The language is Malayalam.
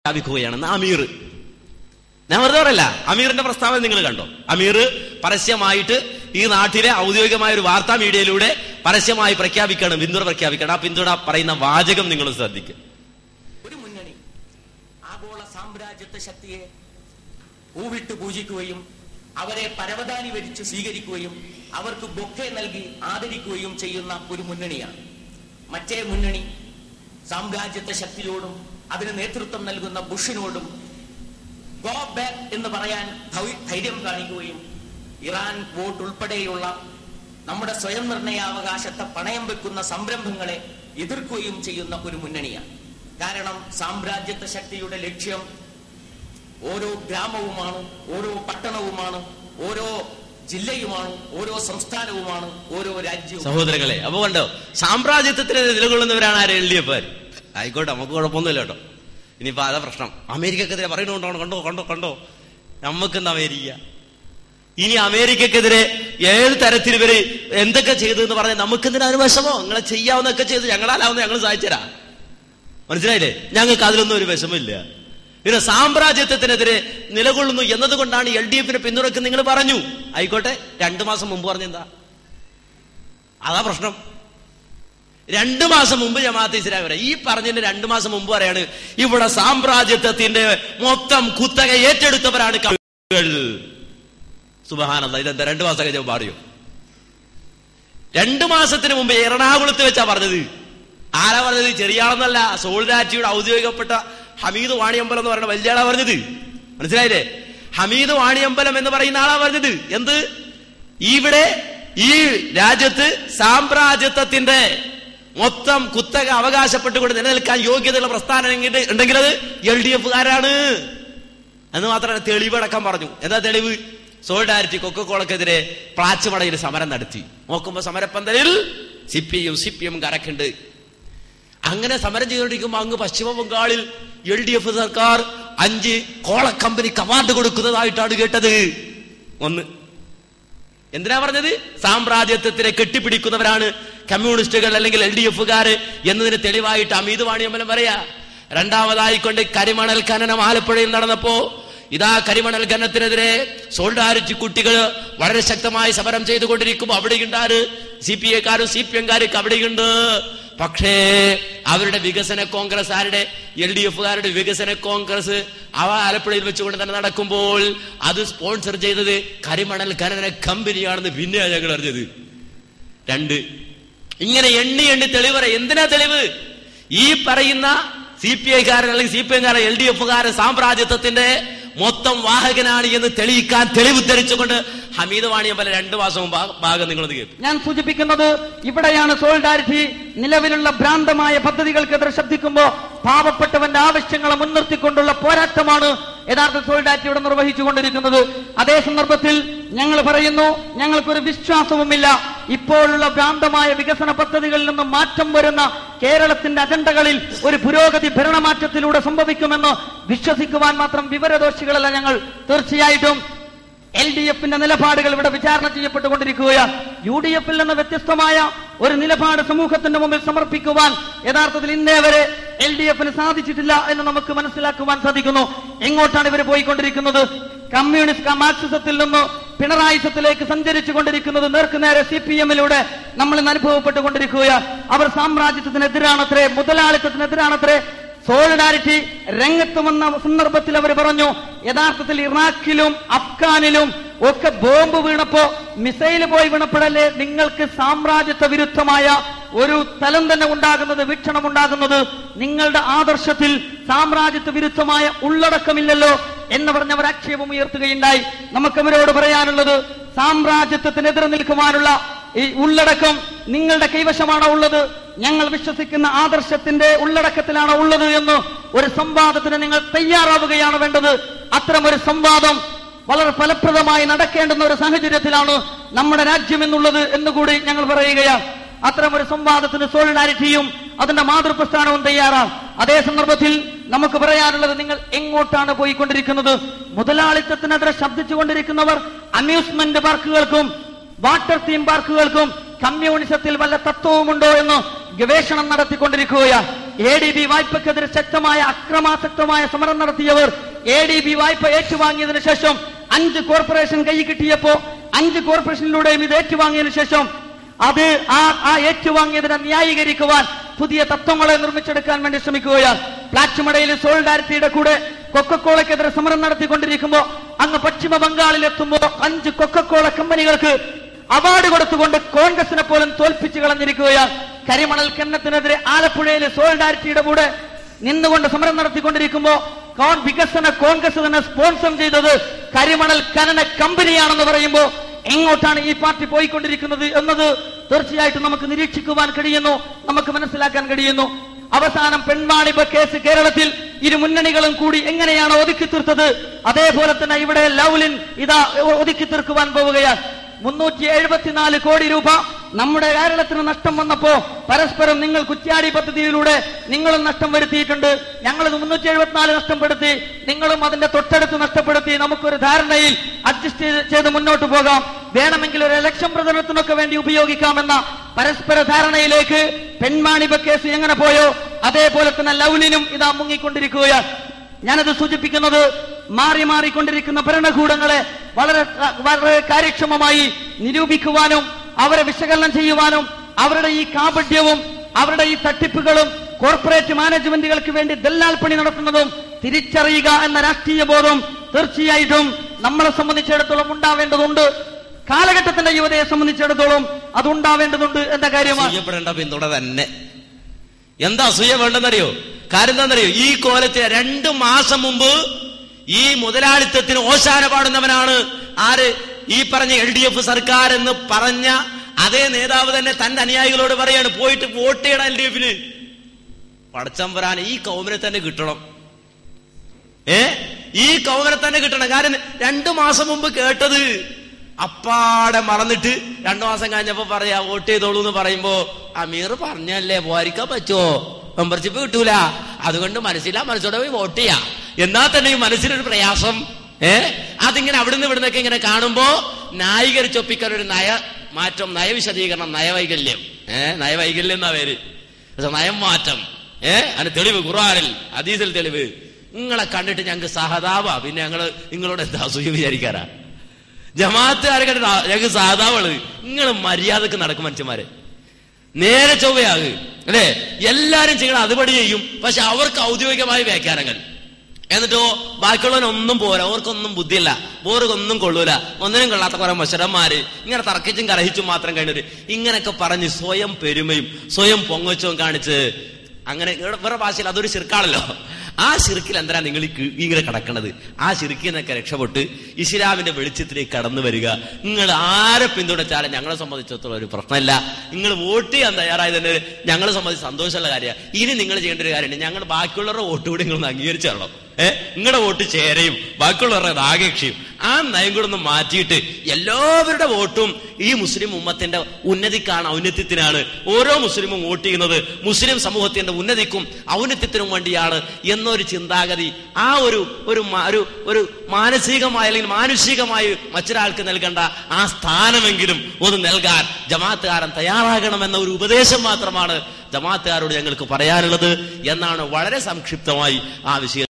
പ്രഖ്യാപിക്കുകയാണെന്ന് അമീർ. ഞാൻ വെറുതെ പറയല്ല, അമീറിന്റെ പ്രസ്താവന നിങ്ങൾ കണ്ടോ? അമീർ പരസ്യമായിട്ട് ഈ നാട്ടിലെ ഔദ്യോഗികമായ ഒരു വാർത്താ മീഡിയയിലൂടെ പരസ്യമായി പ്രഖ്യാപിക്കണം, പിന്തുണ പ്രഖ്യാപിക്കണം. ആ പിന്തുണ പറയുന്ന വാചകം നിങ്ങൾ ശ്രദ്ധിക്കുക. ഒരു മുന്നണി ആഗോള സാമ്രാജ്യത്വ ശക്തിയെ പൂവിട്ട് പൂജിക്കുകയും അവരെ പരവതാനി വരിച്ച് സ്വീകരിക്കുകയും അവർക്ക് ബൊക്കെ നൽകി ആദരിക്കുകയും ചെയ്യുന്ന ഒരു മുന്നണിയാണ്. മറ്റേ മുന്നണി സാമ്രാജ്യത്വ ശക്തിയോടും അതിന് നേതൃത്വം നൽകുന്ന ബുഷിനോടും ഗോ ബാക്ക് എന്ന് പറയാൻ ധൈര്യം കാണിക്കുകയും ഇറാൻ വോട്ട് ഉൾപ്പെടെയുള്ള നമ്മുടെ സ്വയം നിർണയാവകാശത്തെ പണയം വെക്കുന്ന സംരംഭങ്ങളെ എതിർക്കുകയും ചെയ്യുന്ന ഒരു മുന്നണിയാണ്. കാരണം സാമ്രാജ്യത്വ ശക്തിയുടെ ലക്ഷ്യം ഓരോ ഗ്രാമവുമാണ്, ഓരോ പട്ടണവുമാണ്, ഓരോ ജില്ലയുമാണ്, ഓരോ സംസ്ഥാനവുമാണ്, ഓരോ രാജ്യവും. സഹോദരങ്ങളെ, അപ്പൊ കണ്ടോ, സാമ്രാജ്യത്വത്തിന് നിലകൊള്ളുന്നവരാണ് ആര്? LDF. ആയിക്കോട്ടെ, നമുക്ക് കുഴപ്പമൊന്നുമില്ല കേട്ടോ. ഇനിയിപ്പോ അതാ പ്രശ്നം. അമേരിക്കക്കെതിരെ പറയുന്നുണ്ടോ? കണ്ടോ കണ്ടോ കണ്ടോ, നമുക്കെന്താ അമേരിക്ക? ഇനി അമേരിക്കക്കെതിരെ ഏത് തരത്തിൽ ഇവര് എന്തൊക്കെ ചെയ്തു എന്ന് പറഞ്ഞാൽ നമുക്കെന്തിനാണ് വിഷമോ? നിങ്ങളെ ചെയ്യാവുന്നൊക്കെ ചെയ്ത് ഞങ്ങളാലാവുന്ന ഞങ്ങൾ സഹായിച്ചരാ. മനസ്സിലായില്ലേ? ഞങ്ങൾക്ക് അതിലൊന്നും ഒരു വിഷമില്ല. പിന്നെ സാമ്രാജ്യത്വത്തിനെതിരെ നിലകൊള്ളുന്നു എന്നതുകൊണ്ടാണ് LDFനെ പിന്തുണയ്ക്ക് നിങ്ങൾ പറഞ്ഞു. ആയിക്കോട്ടെ, 2 മാസം മുമ്പ് പറഞ്ഞെന്താ? അതാ പ്രശ്നം. 2 മാസം മുമ്പ് ജമാഅത്തെ ഇസ്ലാമി പറയാം, ഈ പറഞ്ഞതിന് 2 മാസം മുമ്പ് പറയാണ് ഇവിടെ സാമ്രാജ്യത്വത്തിന്റെ മൊത്തം കുത്തക ഏറ്റെടുത്തവരാണ്. സുബ്ഹാനല്ലാഹ്, ഇതെന്താ 2 മാസം കഴിഞ്ഞ പറയൂ? 2 മാസത്തിന് മുമ്പ് എറണാകുളത്ത് വെച്ചാ പറഞ്ഞത്. ആരാ പറഞ്ഞത്? ചെറിയാളെന്നല്ല, സോൾഡാറ്റിയുടെ ഔദ്യോഗികപ്പെട്ട ഹമീദ് വാണിയമ്പലം എന്ന് പറയുന്ന വലിയ ആളാ പറഞ്ഞത്. മനസ്സിലായില്ലേ? ഹമീദ് വാണിയമ്പലം എന്ന് പറയുന്ന ആളാ പറഞ്ഞത്. എന്ത്? ഇവിടെ ഈ രാജ്യത്ത് സാമ്രാജ്യത്വത്തിന്റെ മൊത്തം കുത്തക അവകാശപ്പെട്ടുകൊണ്ട് നിലനിൽക്കാൻ യോഗ്യതയുള്ള പ്രസ്ഥാനം ഉണ്ടെങ്കിൽ അത് LDFകാരാണ് എന്ന് മാത്രമല്ല, തെളിവടക്കം പറഞ്ഞു. എന്താ തെളിവ്? സോളിഡാരിറ്റി കൊക്കക്കോളക്കെതിരെ പ്ലാച്ചുമടയിൽ സമരം നടത്തി. നോക്കുമ്പോ സമരപ്പന്തലിൽ CPM കരക്കുണ്ട്. അങ്ങനെ സമരം ചെയ്തുകൊണ്ടിരിക്കുമ്പോ അങ്ങ് പശ്ചിമ ബംഗാളിൽ LDF സർക്കാർ 5 കോള കമ്പനിക്ക് അവാർഡ് കൊടുക്കുന്നതായിട്ടാണ് കേട്ടത്. ഒന്ന്, എന്തിനാ പറഞ്ഞത്? സാമ്രാജ്യത്വത്തിനെ കെട്ടിപ്പിടിക്കുന്നവരാണ് കമ്മ്യൂണിസ്റ്റുകൾ അല്ലെങ്കിൽ LDFകാര് എന്നതിന് തെളിവായിട്ട് ഹമീദ് വാണിയമ്പലം പറയാ. രണ്ടാമതായിക്കൊണ്ട് കരിമണൽ ഖനനം ആലപ്പുഴയിൽ നടന്നപ്പോ ഇതാ കരിമണൽ ഖനനത്തിനെതിരെ സോൾഡാരിറ്റി കുട്ടികൾ വളരെ ശക്തമായി സമരം ചെയ്തുകൊണ്ടിരിക്കുമ്പോ അവിടെയുണ്ടാറ് CPAക്കാരും CPMകാരൊക്കെ അവിടെയുണ്ട്. പക്ഷേ അവരുടെ വികസന കോൺഗ്രസ്, ആരുടെ? LDFകാരുടെ വികസന കോൺഗ്രസ് ആലപ്പുഴയിൽ വെച്ചുകൊണ്ട് തന്നെ നടക്കുമ്പോൾ അത് സ്പോൺസർ ചെയ്തത് കരിമണൽ ഖനന കമ്പനിയാണെന്ന് പിന്നെയാണ് ഞങ്ങൾ അറിഞ്ഞത്. 2, ഇങ്ങനെ എണ്ണി തെളിവ് പറയാം. എന്തിനാ തെളിവ്? ഈ പറയുന്ന CPIക്കാരൻ അല്ലെങ്കിൽ CPMകാരൻ LDFകാരൻ സാമ്രാജ്യത്വത്തിന്റെ മൊത്തം വാഹകനാണ് എന്ന് തെളിയിക്കാൻ തെളിവ് ധരിച്ചുകൊണ്ട് ഹമീദ് വാണിയമ്പലം 2 മാസം മുമ്പ് ഭാഗം നിങ്ങളത് കേട്ടു. ഞാൻ സൂചിപ്പിക്കുന്നത് ഇവിടെയാണ് സോളിഡാരിറ്റി നിലവിലുള്ള ഭ്രാന്തമായ പദ്ധതികൾക്കെതിരെ ശബ്ദിക്കുമ്പോ പാവപ്പെട്ടവന്റെ ആവശ്യങ്ങളെ മുൻനിർത്തിക്കൊണ്ടുള്ള പോരാട്ടമാണ് യഥാർത്ഥ സോളിഡാരിറ്റി ഇവിടെ നിർവഹിച്ചുകൊണ്ടിരിക്കുന്നത്. അതേ സന്ദർഭത്തിൽ ഞങ്ങൾ പറയുന്നു, ഞങ്ങൾക്കൊരു വിശ്വാസവുമില്ല ഇപ്പോഴുള്ള ഭ്രാന്തമായ വികസന പദ്ധതികളിൽ നിന്നും മാറ്റം വരുന്ന കേരളത്തിന്റെ അജണ്ടകളിൽ ഒരു പുരോഗതി ഭരണമാറ്റത്തിലൂടെ സംഭവിക്കുമെന്ന് വിശ്വസിക്കുവാൻ മാത്രം വിവരദോഷികളല്ല ഞങ്ങൾ. തീർച്ചയായിട്ടും LDFന്റെ നിലപാടുകൾ ഇവിടെ വിചാരണ ചെയ്യപ്പെട്ടുകൊണ്ടിരിക്കുകയാണ്. UDFൽ നിന്ന് വ്യത്യസ്തമായ ഒരു നിലപാട് സമൂഹത്തിന്റെ മുമ്പിൽ സമർപ്പിക്കുവാൻ യഥാർത്ഥത്തിൽ ഇന്നേ വരെ LDFന് സാധിച്ചിട്ടില്ല എന്ന് നമുക്ക് മനസ്സിലാക്കുവാൻ സാധിക്കുന്നു. എങ്ങോട്ടാണ് ഇവർ പോയിക്കൊണ്ടിരിക്കുന്നത്? കമ്മ്യൂണിസ്റ്റ് മാർക്സിസത്തിൽ നിന്ന് പിണറായിസത്തിലേക്ക് സഞ്ചരിച്ചു കൊണ്ടിരിക്കുന്നത് നേർക്കുനേരെ CPMലൂടെ നമ്മൾ ഇന്ന് അനുഭവപ്പെട്ടുകൊണ്ടിരിക്കുകയാണ്. അവർ സാമ്രാജ്യത്തിനെതിരാണത്രേ, മുതലാളിത്തത്തിനെതിരാണത്രേ. സോളിഡാരിറ്റി രംഗത്ത് വന്ന സന്ദർഭത്തിൽ അവർ പറഞ്ഞു, യഥാർത്ഥത്തിൽ ഇറാഖിലും അഫ്ഗാനിലും ഒക്കെ ബോംബ് വീണപ്പോ, മിസൈൽ പോയി വീണപ്പോഴല്ലേ നിങ്ങൾക്ക് സാമ്രാജ്യത്വ വിരുദ്ധമായ ഒരു തലം തന്നെ ഉണ്ടാകുന്നത്, വീക്ഷണം ഉണ്ടാകുന്നത്? നിങ്ങളുടെ ആദർശത്തിൽ സാമ്രാജ്യത്വ വിരുദ്ധമായ ഉള്ളടക്കമില്ലല്ലോ എന്ന് പറഞ്ഞവർ ആക്ഷേപം ഉയർത്തുകയുണ്ടായി. നമുക്കവരോട് പറയാനുള്ളത്, സാമ്രാജ്യത്വത്തിനെതിരെ നിൽക്കുവാനുള്ള ഈ ഉള്ളടക്കം നിങ്ങളുടെ കൈവശമാണോ ഉള്ളത്? ഞങ്ങൾ വിശ്വസിക്കുന്ന ആദർശത്തിന്റെ ഉള്ളടക്കത്തിലാണോ ഉള്ളത് എന്ന് ഒരു സംവാദത്തിന് നിങ്ങൾ തയ്യാറാവുകയാണ് വേണ്ടത്. അത്തരം ഒരു സംവാദം വളരെ ഫലപ്രദമായി നടക്കേണ്ടുന്ന ഒരു സാഹചര്യത്തിലാണ് നമ്മുടെ രാജ്യം എന്നുള്ളത് എന്നുകൂടി ഞങ്ങൾ പറയുകയാണ്. അത്തരം ഒരു സംവാദത്തിന് സോളിഡാരിറ്റിയും അതിന്റെ മാതൃപ്രസ്ഥാനവും തയ്യാറാണ്. അതേ സന്ദർഭത്തിൽ നമുക്ക് പറയാനുള്ളത്, നിങ്ങൾ എങ്ങോട്ടാണ് പോയിക്കൊണ്ടിരിക്കുന്നത്? മുതലാളിത്തത്തിനെതിരെ ശബ്ദിച്ചുകൊണ്ടിരിക്കുന്നവർ അമ്യൂസ്മെന്റ് പാർക്കുകൾക്കും വാട്ടർ തീം പാർക്കുകൾക്കും കമ്മ്യൂണിസത്തിൽ വല്ല തത്വവുമുണ്ടോ എന്ന് ഗവേഷണം നടത്തിക്കൊണ്ടിരിക്കുകയാണ്. ADB വായ്പക്കെതിരെ ശക്തമായ അക്രമാസക്തമായ സമരം നടത്തിയവർ ADB വായ്പ ഏറ്റുവാങ്ങിയതിനു ശേഷം 5 കോർപ്പറേഷൻ കൈ കിട്ടിയപ്പോ 5 കോർപ്പറേഷനിലൂടെയും ഇത് ഏറ്റുവാങ്ങിയതിനു ശേഷം അത് ആ ഏറ്റുവാങ്ങിയതിനെ ന്യായീകരിക്കുവാൻ പുതിയ തത്വങ്ങളെ നിർമ്മിച്ചെടുക്കാൻ വേണ്ടി ശ്രമിക്കുകയാണ്. പ്ലാച്ചിമടയിൽ സോളിഡാരിറ്റിയുടെ കൂടെ കൊക്കക്കോളയ്ക്കെതിരെ സമരം നടത്തിക്കൊണ്ടിരിക്കുമ്പോ അങ്ങ് പശ്ചിമ ബംഗാളിലെത്തുമ്പോ 5 കൊക്കക്കോള കമ്പനികൾക്ക് അവാർഡ് കൊടുത്തുകൊണ്ട് കോൺഗ്രസിനെ പോലും തോൽപ്പിച്ചു കളഞ്ഞിരിക്കുകയാണ്. കരിമണൽ ഖനനത്തിനെതിരെ ആലപ്പുഴയിലെ സോളിഡാരിറ്റിയുടെ കൂടെ നിന്നുകൊണ്ട് സമരം നടത്തിക്കൊണ്ടിരിക്കുമ്പോ വികസന കോൺഗ്രസ് തന്നെ സ്പോൺസർ ചെയ്തത് കരിമണൽ ഖനന കമ്പനിയാണെന്ന് പറയുമ്പോ എങ്ങോട്ടാണ് ഈ പാർട്ടി പോയിക്കൊണ്ടിരിക്കുന്നത് എന്നത് തീർച്ചയായിട്ടും നമുക്ക് നിരീക്ഷിക്കുവാൻ കഴിയുന്നു, നമുക്ക് മനസ്സിലാക്കാൻ കഴിയുന്നു. അവസാനം പെൺവാണിഭ കേസ് കേരളത്തിൽ ഇരു മുന്നണികളും കൂടി എങ്ങനെയാണ് ഒതുക്കി തീർത്തത്, അതേപോലെ തന്നെ ഇവിടെ ലൗലിൻ ഇതാ ഒതുക്കി തീർക്കുവാൻ പോവുകയാണ്. 374 കോടി രൂപ നമ്മുടെ കേരളത്തിന് നഷ്ടം വന്നപ്പോ പരസ്പരം നിങ്ങൾ കുറ്റ്യാടി പദ്ധതിയിലൂടെ നിങ്ങളും നഷ്ടം വരുത്തിയിട്ടുണ്ട്, ഞങ്ങളത് 374 നഷ്ടപ്പെടുത്തി, നിങ്ങളും അതിന്റെ തൊട്ടടുത്ത് നഷ്ടപ്പെടുത്തി. നമുക്കൊരു ധാരണയിൽ അഡ്ജസ്റ്റ് ചെയ്ത് മുന്നോട്ട് പോകാം, വേണമെങ്കിൽ ഒരു ഇലക്ഷൻ പ്രചരണത്തിനൊക്കെ വേണ്ടി ഉപയോഗിക്കാമെന്ന പരസ്പര ധാരണയിലേക്ക് പെൺവാണിഭ കേസ് എങ്ങനെ പോയോ അതേപോലെ തന്നെ ലൗലിനും ഇതാ മുങ്ങിക്കൊണ്ടിരിക്കുകയാണ്. ഞാനത് സൂചിപ്പിക്കുന്നത് മാറി മാറിക്കൊണ്ടിരിക്കുന്ന ഭരണകൂടങ്ങളെ വളരെ കാര്യക്ഷമമായി നിരൂപിക്കുവാനും അവരെ വിശകലനം ചെയ്യുവാനും അവരുടെ ഈ കാപട്യവും അവരുടെ ഈ തട്ടിപ്പുകളും കോർപ്പറേറ്റ് മാനേജ്മെന്റുകൾക്ക് വേണ്ടി ദല്ലാൽ പണി നടത്തുന്നതും തിരിച്ചറിയുക എന്ന രാഷ്ട്രീയ ബോധം തീർച്ചയായിട്ടും നമ്മളെ സംബന്ധിച്ചിടത്തോളം ഉണ്ടാവേണ്ടതുണ്ട്. കാലഘട്ടത്തിന്റെ യുവതയെ സംബന്ധിച്ചിടത്തോളം അത് ഉണ്ടാവേണ്ടതുണ്ട് എന്ന കാര്യമാണ്. പിന്തുണ തന്നെ എന്താ അസൂയ വേണ്ടെന്നറിയോ? കാര്യം എന്താണെന്നറിയോ? ഈ കോലത്തെ 2 മാസം മുമ്പ് ഈ മുതലാളിത്തത്തിന് ഓശാന പാടുന്നവനാണ് ആര്? ഈ പറഞ്ഞ LDF സർക്കാർ എന്ന് പറഞ്ഞ അതേ നേതാവ് തന്നെ തന്റെ അനുയായികളോട് പറയാണ്, പോയിട്ട് വോട്ട് ചെയ്യണം LDFന്. പടച്ചമ്പരാൻ ഈ കൗമിനെ തന്നെ കിട്ടണം, ഈ കൗമിനെ തന്നെ കിട്ടണം. കാരണം 2 മാസം മുമ്പ് കേട്ടത് അപ്പാടെ മറന്നിട്ട് 2 മാസം കഴിഞ്ഞപ്പോ പറയാ വോട്ട് ചെയ്തോളൂ എന്ന് പറയുമ്പോ അമീർ പറഞ്ഞല്ലേ പോരിക്കാൻ പറ്റുമോ, മെമ്പർഷിപ്പ് കിട്ടൂല, അതുകൊണ്ട് മനസ്സോടെ പോയി വോട്ട് ചെയ്യാം. എന്നാൽ തന്നെ ഈ മനസ്സിലൊരു പ്രയാസം, അതിങ്ങനെ അവിടുന്ന് ഇവിടുന്നൊക്കെ ഇങ്ങനെ കാണുമ്പോ ന്യായീകരിച്ചൊപ്പിക്കാൻ ഒരു നയമാറ്റം, നയവിശദീകരണം, നയവൈകല്യം, നയവൈകല്യം എന്നാ പേര്, നയം മാറ്റം. അതിന് തെളിവ് ഖുർആനിൽ ഹദീസിൽ തെളിവ്. നിങ്ങളെ കണ്ടിട്ട് ഞങ്ങൾക്ക് സഹതാവാ, പിന്നെ നിങ്ങളോട് എന്താ അസൂയ വിചാരിക്കാറാ? ജമാഅത്തുകാരെ കണ്ടിട്ട് ഞങ്ങൾക്ക് സഹതാവുള്ളത്. നിങ്ങൾ മര്യാദക്ക് നടക്കും മനുഷ്യന്മാരെ, നേരെ ചൊവ്വയാക് അല്ലേ? എല്ലാരും ചെയ്യണം, അതുപടി ചെയ്യും. പക്ഷെ അവർക്ക് ഔദ്യോഗികമായ വ്യാഖ്യാനങ്ങൾ, എന്നിട്ടോ ബാക്കിയുള്ളവനൊന്നും പോരാ, അവർക്കൊന്നും ബുദ്ധിയില്ല, ഓർക്കൊന്നും കൊള്ളൂല, ഒന്നിനും കൊള്ളാത്ത കുറെ മനുഷ്യന്മാര് ഇങ്ങനെ തർക്കിച്ചും കലഹിച്ചും മാത്രം കഴിഞ്ഞത് ഇങ്ങനെയൊക്കെ പറഞ്ഞ് സ്വയം പെരുമയും സ്വയം പൊങ്ങച്ചവും കാണിച്ച് അങ്ങനെ വേറെ ഭാഷയിൽ അതൊരു ശിർക്കാണല്ലോ. ആ ശിർക്കിൽ എന്തിനാ നിങ്ങൾ ഇങ്ങനെ കിടക്കണത്? ആ ശിർക്കിൽ നിന്നൊക്കെ രക്ഷപ്പെട്ട് ഇസ്ലാമിന്റെ വെളിച്ചത്തിലേക്ക് കടന്നു വരിക. നിങ്ങൾ ആരെ പിന്തുണച്ചാലും ഞങ്ങളെ സംബന്ധിച്ചിടത്തോളം ഒരു പ്രശ്നമില്ല. നിങ്ങൾ വോട്ട് ചെയ്യാൻ തയ്യാറായതിന് ഞങ്ങളെ സംബന്ധിച്ച് സന്തോഷമുള്ള കാര്യമാണ്. ഇനി നിങ്ങൾ ചെയ്യേണ്ട ഒരു കാര്യമുണ്ട്, ഞങ്ങൾ ബാക്കിയുള്ളവരുടെ വോട്ട് കൂടി നിങ്ങളൊന്ന് അംഗീകരിച്ചു തരണം. നിങ്ങളുടെ വോട്ട് ചേരയും ബാക്കിയുള്ളവരുടെ ആകേക്ഷയും ആ നയം കൂടെ ഒന്ന് മാറ്റിയിട്ട് എല്ലാവരുടെ വോട്ടും ഈ മുസ്ലിം ഉമ്മത്തിന്റെ ഉന്നതിക്കാണ്, ഔന്നത്യത്തിനാണ്. ഓരോ മുസ്ലിമും വോട്ട് ചെയ്യുന്നത് മുസ്ലിം സമൂഹത്തിന്റെ ഉന്നതിക്കും ഔന്നത്യത്തിനും വേണ്ടിയാണ് എന്നൊരു ചിന്താഗതി, ആ ഒരു മാനസികമായ അല്ലെങ്കിൽ മാനുഷികമായി മറ്റൊരാൾക്ക് നൽകേണ്ട ആ സ്ഥാനമെങ്കിലും ഒന്ന് നൽകാൻ ജമാഅത്തുകാരൻ തയ്യാറാകണമെന്ന ഒരു ഉപദേശം മാത്രമാണ് ജമാഅത്തുകാരോട് ഞങ്ങൾക്ക് പറയാനുള്ളത് എന്നാണ് വളരെ സംക്ഷിപ്തമായി ആ വിഷയം